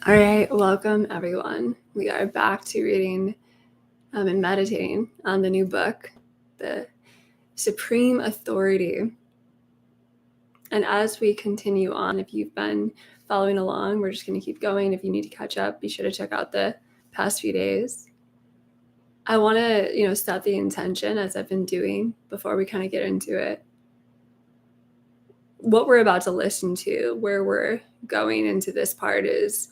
All right, welcome everyone. We are back to reading and meditating on the new book, The Supreme Authority. And as we continue on, if you've been following along, we're just going to keep going. If you need to catch up, be sure to check out the past few days. I want to, set the intention as I've been doing before we kind of get into it. What we're about to listen to, where we're going into this part is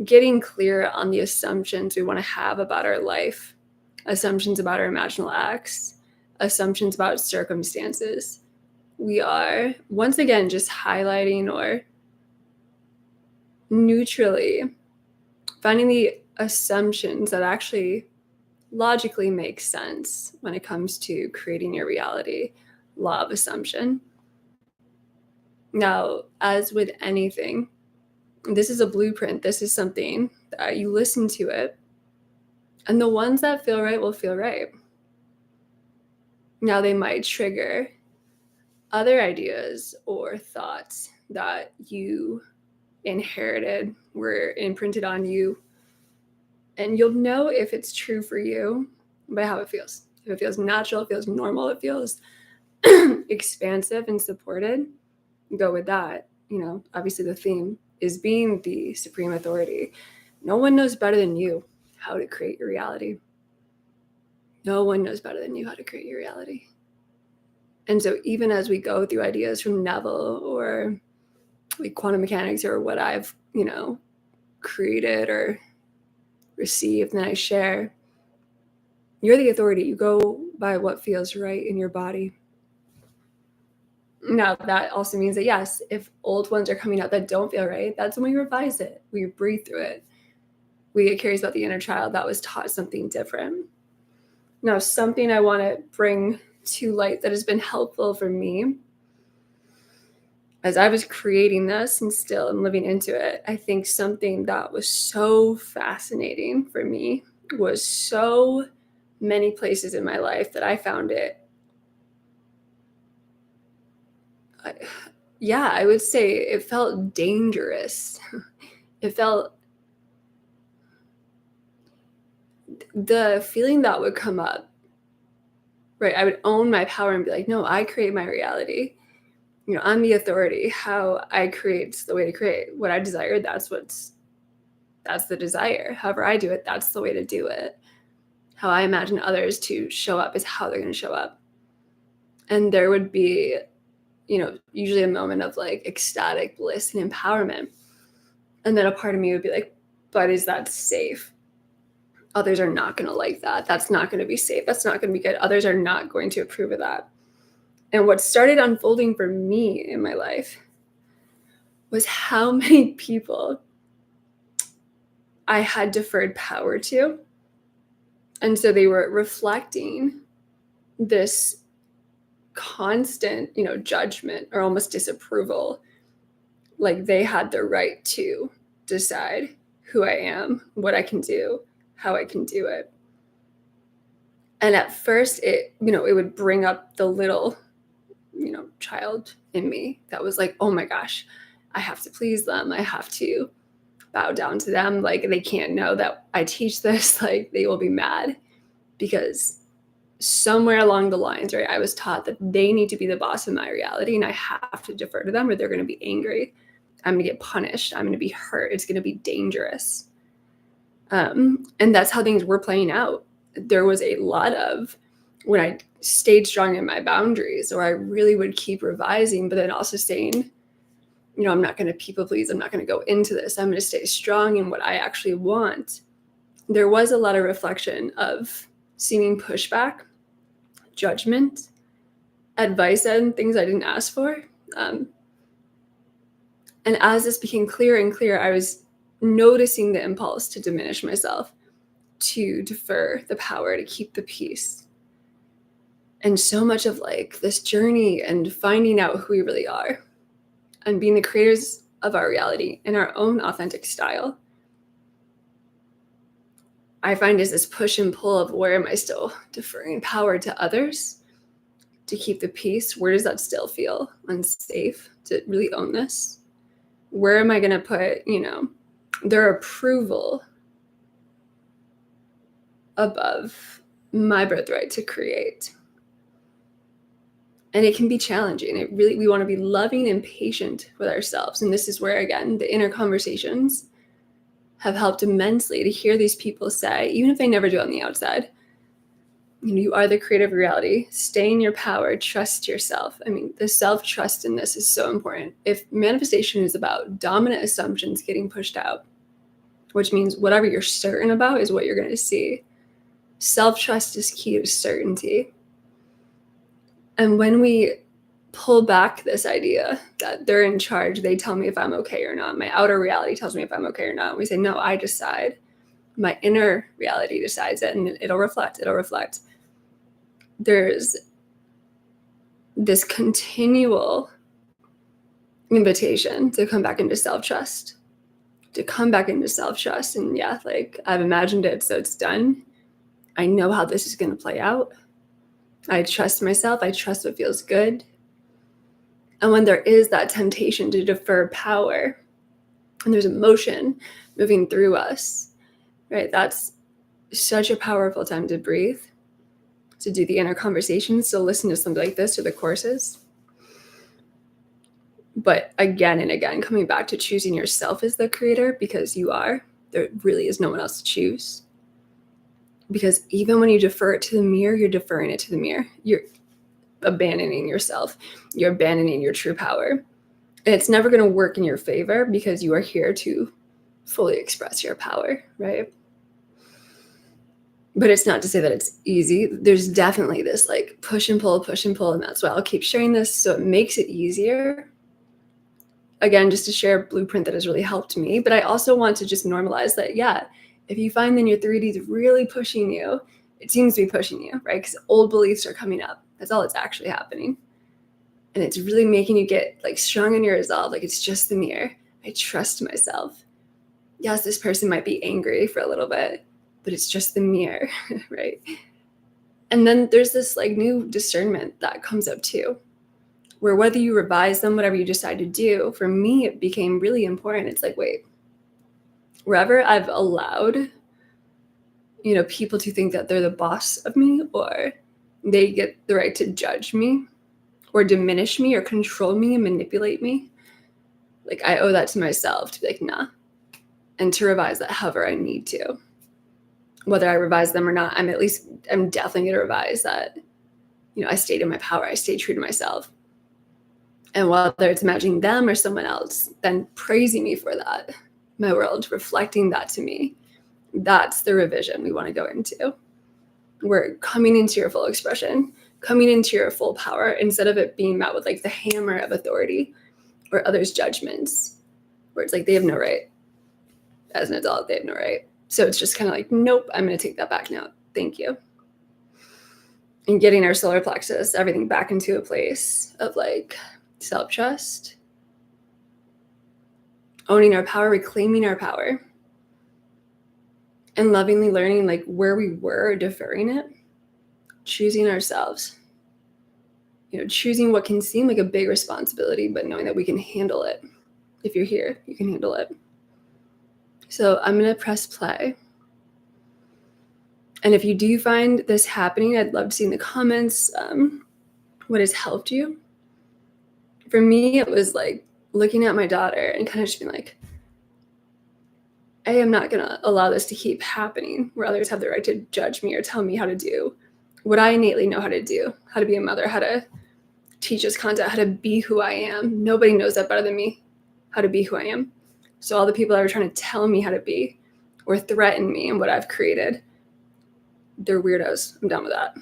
getting clear on the assumptions we want to have about our life, assumptions about our imaginal acts, assumptions about circumstances. We are, once again, just highlighting or neutrally finding the assumptions that actually logically make sense when it comes to creating your reality. Law of assumption. Now, as with anything, this is a blueprint. This is something that you listen to it, and the ones that feel right will feel right. Now, they might trigger other ideas or thoughts that you inherited, were imprinted on you, and you'll know if it's true for you by how it feels. If it feels natural, it feels normal, it feels expansive and supported, go with that. Obviously the theme is being the supreme authority. No one knows better than you how to create your reality. No one knows better than you how to create your reality. And so even as we go through ideas from Neville or like quantum mechanics or what I've, created or received and I share, you're the authority. You go by what feels right in your body. Now, that also means that, yes, if old ones are coming out that don't feel right, that's when we revise it. We breathe through it. We get curious about the inner child that was taught something different. Now, something I want to bring to light that has been helpful for me as I was creating this and still am living into it, I think something that was so fascinating for me was so many places in my life that I found it. I would say it felt dangerous. It felt the feeling that would come up, right? I would own my power and be like, no, I create my reality. I'm the authority. How I create's the way to create. What I desire, that's the desire. However I do it, that's the way to do it. How I imagine others to show up is how they're going to show up. And there would be, usually a moment of like ecstatic bliss and empowerment. And then a part of me would be like, but is that safe? Others are not going to like that. That's not going to be safe. That's not going to be good. Others are not going to approve of that. And what started unfolding for me in my life was how many people I had deferred power to. And so they were reflecting this constant, judgment or almost disapproval. Like they had the right to decide who I am, what I can do, how I can do it. And at first it would bring up the little, child in me that was like, oh my gosh, I have to please them. I have to bow down to them. Like they can't know that I teach this. Like they will be mad because somewhere along the lines, right, I was taught that they need to be the boss of my reality and I have to defer to them or they're going to be angry. I'm going to get punished. I'm going to be hurt. It's going to be dangerous. And that's how things were playing out. There was a lot of when I stayed strong in my boundaries, or I really would keep revising, but then also saying, I'm not going to people please. I'm not going to go into this. I'm going to stay strong in what I actually want. There was a lot of reflection of seeming pushback, judgment, advice, and things I didn't ask for. And as this became clearer and clearer, I was noticing the impulse to diminish myself, to defer the power, to keep the peace. And so much of like this journey and finding out who we really are and being the creators of our reality in our own authentic style, I find is this push and pull of where am I still deferring power to others to keep the peace? Where does that still feel unsafe to really own this? Where am I going to put, their approval above my birthright to create. And it can be challenging. We want to be loving and patient with ourselves. And this is where, again, the inner conversations have helped immensely to hear these people say, even if they never do it on the outside, you are the creative reality. Stay in your power. Trust yourself. I mean, the self-trust in this is so important. If manifestation is about dominant assumptions getting pushed out, which means whatever you're certain about is what you're going to see. Self-trust is key to certainty. And when we pull back this idea that they're in charge, they tell me if I'm okay or not. My outer reality tells me if I'm okay or not. We say, no, I decide. My inner reality decides it, and it'll reflect. There's this continual invitation to come back into self-trust, And yeah, like I've imagined it, so it's done. I know how this is going to play out. I trust myself. I trust what feels good. And when there is that temptation to defer power, and there's emotion moving through us, right? That's such a powerful time to breathe, to do the inner conversations, to listen to something like this or the courses. But again and again, coming back to choosing yourself as the creator, because you are. There really is no one else to choose. Because even when you defer it to the mirror, you're deferring it to the mirror. You're abandoning yourself. You're abandoning your true power. And it's never going to work in your favor because you are here to fully express your power, right? But it's not to say that it's easy. There's definitely this like push and pull. And that's why I'll keep sharing this. So it makes it easier. Again, just to share a blueprint that has really helped me. But I also want to just normalize that, yeah, if you find then your 3D is really pushing you, it seems to be pushing you, right? Because old beliefs are coming up. That's all that's actually happening. And it's really making you get like strong in your resolve. Like it's just the mirror. I trust myself. Yes, this person might be angry for a little bit, but it's just the mirror, right? And then there's this like new discernment that comes up too, where whether you revise them, whatever you decide to do, for me, it became really important. It's like, wait, wherever I've allowed, people to think that they're the boss of me, or they get the right to judge me or diminish me or control me and manipulate me, like I owe that to myself to be like, nah, and to revise that however I need to. Whether I revise them or not, I'm definitely going to revise that, I stayed in my power. I stayed true to myself. And whether it's imagining them or someone else, then praising me for that, my world, reflecting that to me, that's the revision we want to go into. We're coming into your full expression, coming into your full power, instead of it being met with like the hammer of authority or others' judgments, where it's like they have no right. As an adult, they have no right. So it's just kind of like, nope, I'm going to take that back now. Thank you. And getting our solar plexus, everything back into a place of like self-trust, owning our power, reclaiming our power, and lovingly learning like where we were, deferring it, choosing ourselves, choosing what can seem like a big responsibility, but knowing that we can handle it. If you're here, you can handle it. So I'm going to press play. And if you do find this happening, I'd love to see in the comments what has helped you. For me, it was like looking at my daughter and kind of just being like, I am not going to allow this to keep happening where others have the right to judge me or tell me how to do what I innately know how to do, how to be a mother, how to teach this content, how to be who I am. Nobody knows that better than me, how to be who I am. So all the people that are trying to tell me how to be or threaten me and what I've created, they're weirdos. I'm done with that.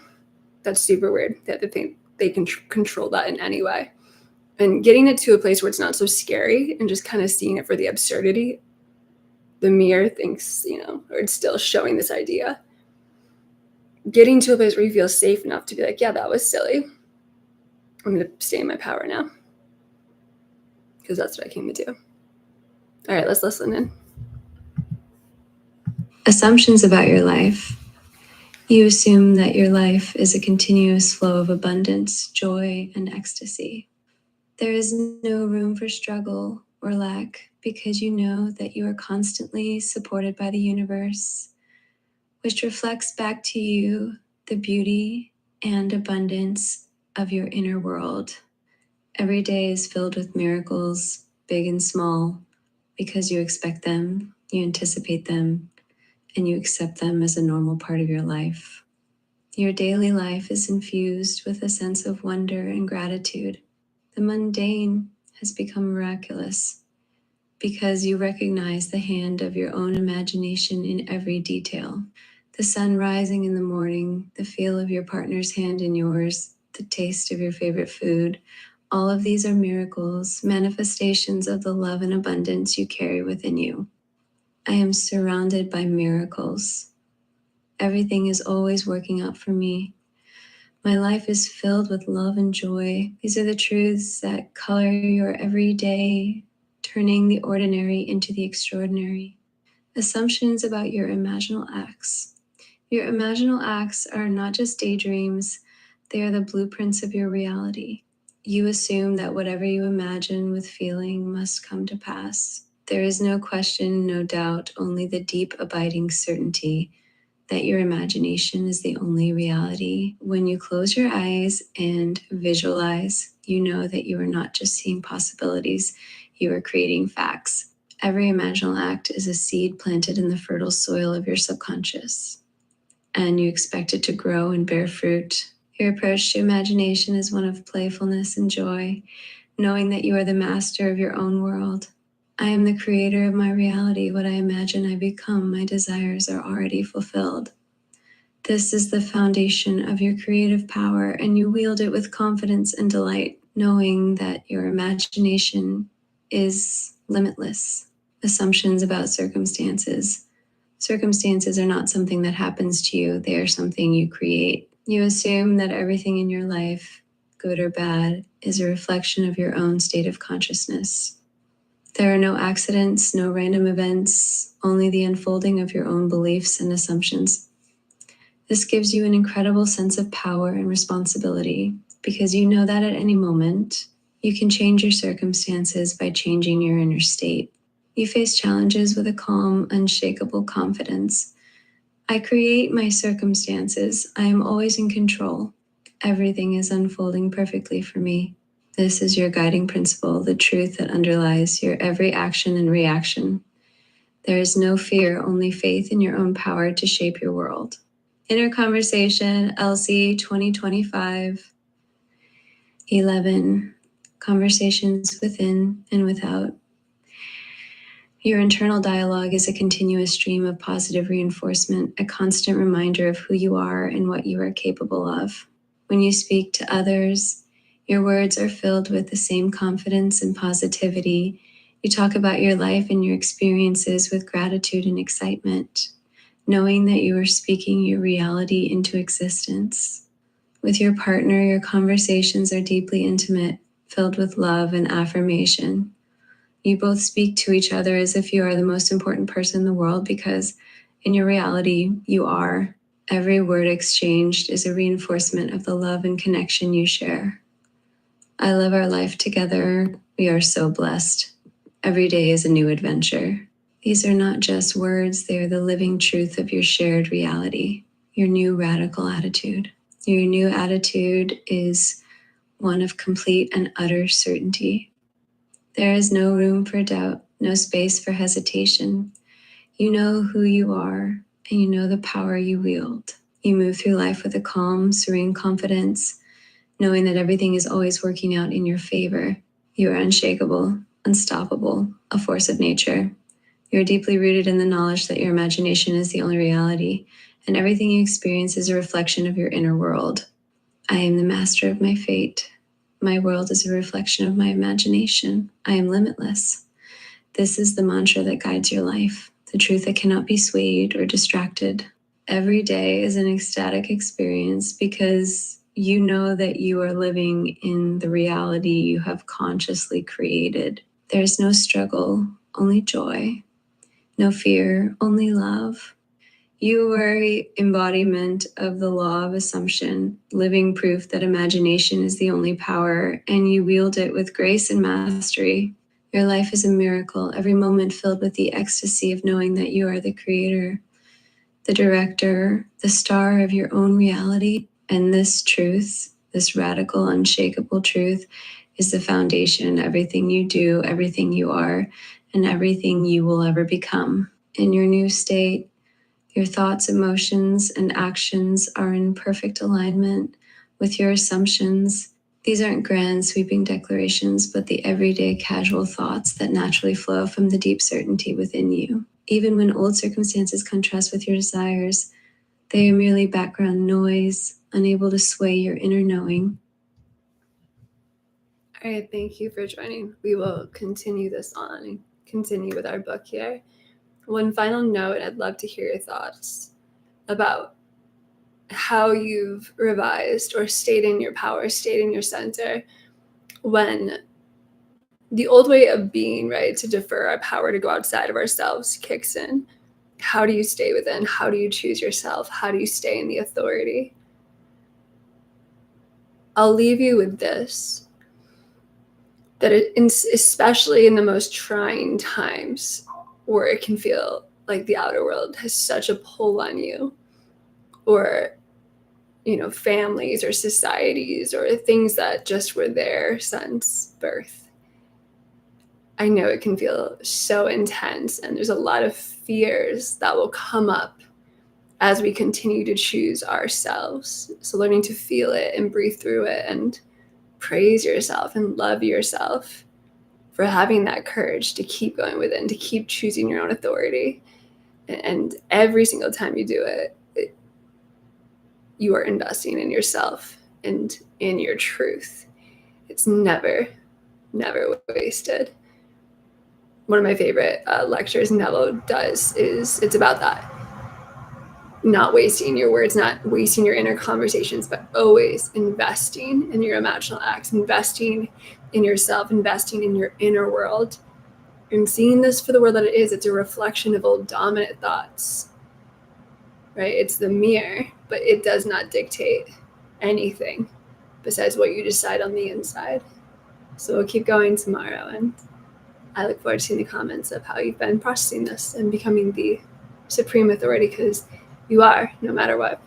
That's super weird that they think they can control that in any way. And getting it to a place where it's not so scary and just kind of seeing it for the absurdity. The mirror thinks, or it's still showing this idea. Getting to a place where you feel safe enough to be like, yeah, that was silly. I'm going to stay in my power now. Because that's what I came to do. All right, let's listen in. Assumptions about your life. You assume that your life is a continuous flow of abundance, joy, and ecstasy. There is no room for struggle or lack, because you know that you are constantly supported by the universe, which reflects back to you the beauty and abundance of your inner world. Every day is filled with miracles, big and small, because you expect them, you anticipate them, and you accept them as a normal part of your life. Your daily life is infused with a sense of wonder and gratitude. The mundane has become miraculous because you recognize the hand of your own imagination in every detail. The sun rising in the morning, the feel of your partner's hand in yours, the taste of your favorite food, all of these are miracles, manifestations of the love and abundance you carry within you. I am surrounded by miracles. Everything is always working out for me. My life is filled with love and joy. These are the truths that color your everyday, turning the ordinary into the extraordinary. Assumptions about your imaginal acts. Your imaginal acts are not just daydreams, they are the blueprints of your reality. You assume that whatever you imagine with feeling must come to pass. There is no question, no doubt, only the deep, abiding certainty that your imagination is the only reality. When you close your eyes and visualize, you know that you are not just seeing possibilities, you are creating facts. Every imaginal act is a seed planted in the fertile soil of your subconscious, and you expect it to grow and bear fruit. Your approach to imagination is one of playfulness and joy, knowing that you are the master of your own world. I am the creator of my reality. What I imagine I become, my desires are already fulfilled. This is the foundation of your creative power, and you wield it with confidence and delight, knowing that your imagination is limitless. Assumptions about circumstances. Circumstances are not something that happens to you, they are something you create. You assume that everything in your life, good or bad, is a reflection of your own state of consciousness. There are no accidents, no random events, only the unfolding of your own beliefs and assumptions. This gives you an incredible sense of power and responsibility because you know that at any moment, you can change your circumstances by changing your inner state. You face challenges with a calm, unshakable confidence. I create my circumstances. I am always in control. Everything is unfolding perfectly for me. This is your guiding principle, the truth that underlies your every action and reaction. There is no fear, only faith in your own power to shape your world. Inner Conversation, LC 2025, 11, Conversations Within and Without. Your internal dialogue is a continuous stream of positive reinforcement, a constant reminder of who you are and what you are capable of. When you speak to others, your words are filled with the same confidence and positivity. You talk about your life and your experiences with gratitude and excitement, knowing that you are speaking your reality into existence. With your partner, your conversations are deeply intimate, filled with love and affirmation. You both speak to each other as if you are the most important person in the world because in your reality, you are. Every word exchanged is a reinforcement of the love and connection you share. I love our life together. We are so blessed. Every day is a new adventure. These are not just words, they are the living truth of your shared reality, your new radical attitude. Your new attitude is one of complete and utter certainty. There is no room for doubt, no space for hesitation. You know who you are, and you know the power you wield. You move through life with a calm, serene confidence, knowing that everything is always working out in your favor. You are unshakable, unstoppable, a force of nature. You are deeply rooted in the knowledge that your imagination is the only reality, and everything you experience is a reflection of your inner world. I am the master of my fate. My world is a reflection of my imagination. I am limitless. This is the mantra that guides your life, the truth that cannot be swayed or distracted. Every day is an ecstatic experience because you know that you are living in the reality you have consciously created. There's no struggle, only joy. No fear, only love. You are the embodiment of the law of assumption, living proof that imagination is the only power, and you wield it with grace and mastery. Your life is a miracle, every moment filled with the ecstasy of knowing that you are the creator, the director, the star of your own reality. And this truth, this radical, unshakable truth, is the foundation of everything you do, everything you are, and everything you will ever become. In your new state, your thoughts, emotions, and actions are in perfect alignment with your assumptions. These aren't grand, sweeping declarations, but the everyday casual thoughts that naturally flow from the deep certainty within you. Even when old circumstances contrast with your desires, they are merely background noise, unable to sway your inner knowing. All right, thank you for joining. We will continue this on and continue with our book here. One final note, I'd love to hear your thoughts about how you've revised or stayed in your power, stayed in your center when the old way of being, right, to defer our power to go outside of ourselves kicks in. How do you stay within? How do you choose yourself? How do you stay in the authority? I'll leave you with this, that especially in the most trying times where it can feel like the outer world has such a pull on you, or families or societies or things that just were there since birth. I know it can feel so intense, and there's a lot of fears that will come up as we continue to choose ourselves. So learning to feel it and breathe through it and praise yourself and love yourself for having that courage to keep going within, to keep choosing your own authority. And every single time you do it, you are investing in yourself and in your truth. It's never wasted. One of my favorite lectures Neville does it's about that. Not wasting your words, not wasting your inner conversations, but always investing in your imaginal acts, investing in yourself, investing in your inner world, and seeing this for the world that it is. It's a reflection of old dominant thoughts, right? It's the mirror, but it does not dictate anything besides what you decide on the inside. So we'll keep going tomorrow, and I look forward to seeing the comments of how you've been processing this and becoming the supreme authority, because you are, no matter what.